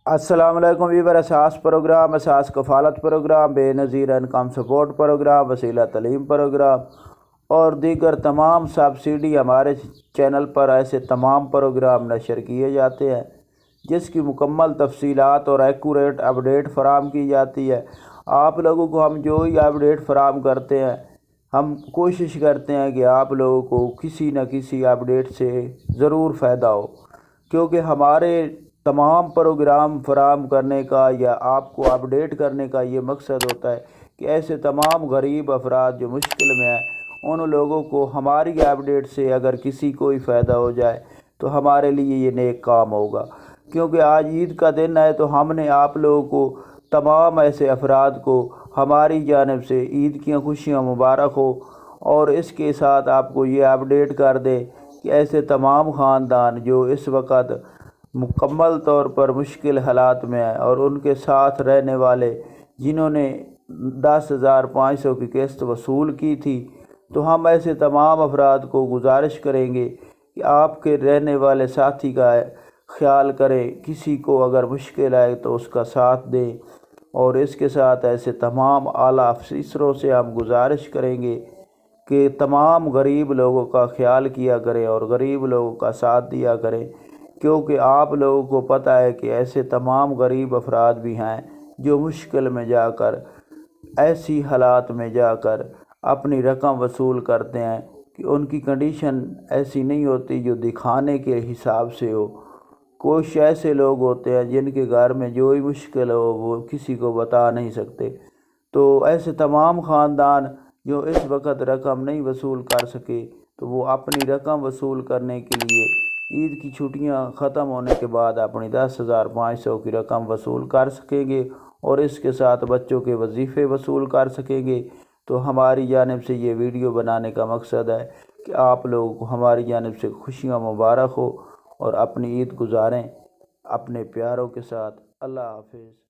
السلام علیکم ویور، اساس پروگرام، اساس کفالت پروگرام، بے نظیر انکم سپورٹ پروگرام، وسیلہ تعلیم پروگرام اور دیگر تمام سبسڈی ہمارے چینل پر ایسے تمام پروگرام نشر کیے جاتے ہیں جس کی مکمل تفصیلات اور ایکوریٹ اپڈیٹ فراہم کی جاتی ہے۔ آپ لوگوں کو ہم جو ہی اپڈیٹ فراہم کرتے ہیں، ہم کوشش کرتے ہیں کہ آپ لوگوں کو کسی نہ کسی اپڈیٹ سے ضرور فائدہ ہو، کیونکہ ہمارے تمام پروگرام فراہم کرنے کا یا آپ کو اپڈیٹ کرنے کا یہ مقصد ہوتا ہے کہ ایسے تمام غریب افراد جو مشکل میں ہیں، ان لوگوں کو ہماری اپڈیٹ سے اگر کسی کو ہی فائدہ ہو جائے تو ہمارے لیے یہ نیک کام ہوگا۔ کیونکہ آج عید کا دن ہے تو ہم نے آپ لوگوں کو، تمام ایسے افراد کو ہماری جانب سے عید کی خوشیاں مبارک ہو، اور اس کے ساتھ آپ کو یہ اپڈیٹ کر دے کہ ایسے تمام خاندان جو اس وقت مکمل طور پر مشکل حالات میں ہیں اور ان کے ساتھ رہنے والے جنہوں نے 10,500 کی قسط وصول کی تھی، تو ہم ایسے تمام افراد کو گزارش کریں گے کہ آپ کے رہنے والے ساتھی کا خیال کریں، کسی کو اگر مشکل آئے تو اس کا ساتھ دیں، اور اس کے ساتھ ایسے تمام اعلیٰ افسروں سے ہم گزارش کریں گے کہ تمام غریب لوگوں کا خیال کیا کریں اور غریب لوگوں کا ساتھ دیا کریں، کیونکہ آپ لوگوں کو پتہ ہے کہ ایسے تمام غریب افراد بھی ہیں جو مشکل میں جا کر، ایسی حالات میں جا کر اپنی رقم وصول کرتے ہیں کہ ان کی کنڈیشن ایسی نہیں ہوتی جو دکھانے کے حساب سے ہو۔ کچھ ایسے لوگ ہوتے ہیں جن کے گھر میں جو ہی مشکل ہو وہ کسی کو بتا نہیں سکتے، تو ایسے تمام خاندان جو اس وقت رقم نہیں وصول کر سکے تو وہ اپنی رقم وصول کرنے کے لیے عید کی چھٹیاں ختم ہونے کے بعد اپنی 10,500 کی رقم وصول کر سکیں گے، اور اس کے ساتھ بچوں کے وظیفے وصول کر سکیں گے۔ تو ہماری جانب سے یہ ویڈیو بنانے کا مقصد ہے کہ آپ لوگوں کو ہماری جانب سے خوشیاں مبارک ہو اور اپنی عید گزاریں اپنے پیاروں کے ساتھ۔ اللہ حافظ۔